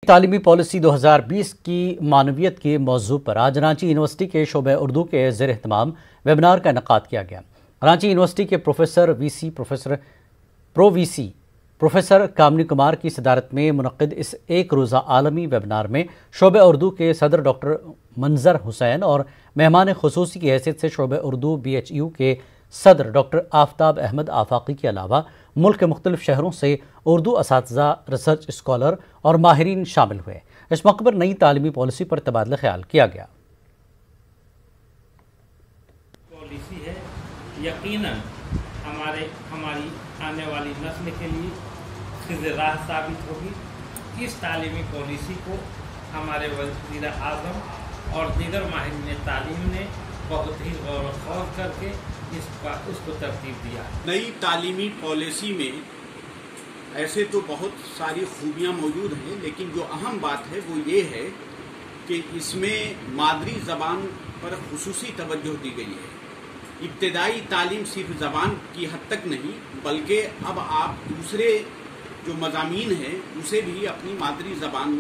تعلیمی پالیسی 2020 کی معنویت کے موضوع پر آج رانچی یونیورسٹی کے شعبہ اردو کے زیر اہتمام ویبنار کا انعقاد کیا گیا۔ رانچی یونیورسٹی کے وی سی پروفیسر کامنی کمار کی صدارت میں منعقد اس ایک روزہ عالمی ویبنار میں شعبہ اردو کے صدر ڈاکٹر منظر حسین اور مہمان خصوصی کی حیثیت سے شعبہ اردو BHU کے صدر ڈاکٹر آفتاب احمد آفاقی کے علاوہ ملک کے مختلف شہروں سے اردو اساتذہ، ریسرچ اسکالر اور ماہرین شامل ہوئے۔ اس موقع پر نئی تعلیمی پالیسی پر تبادلہ خیال کیا گیا۔ پالیسی ہے یقیناً ہماری آنے والی نسل کے لیے خضر راہ ثابت ہوگی۔ اس تعلیمی پالیسی کو ہمارے وزیر اعظم اور دیگر ماہرین تعلیم نے بہت ہی غور و خوض کر کے اس کو ترتیب دیا۔ نئی تعلیمی پالیسی میں ایسے تو بہت ساری خوبیاں موجود ہیں، لیکن جو اہم بات ہے وہ یہ ہے کہ اس میں مادری زبان پر خصوصی توجہ دی گئی ہے۔ ابتدائی تعلیم صرف زبان کی حد تک نہیں، بلکہ اب آپ دوسرے جو مضامین ہیں اسے بھی اپنی مادری زبان میں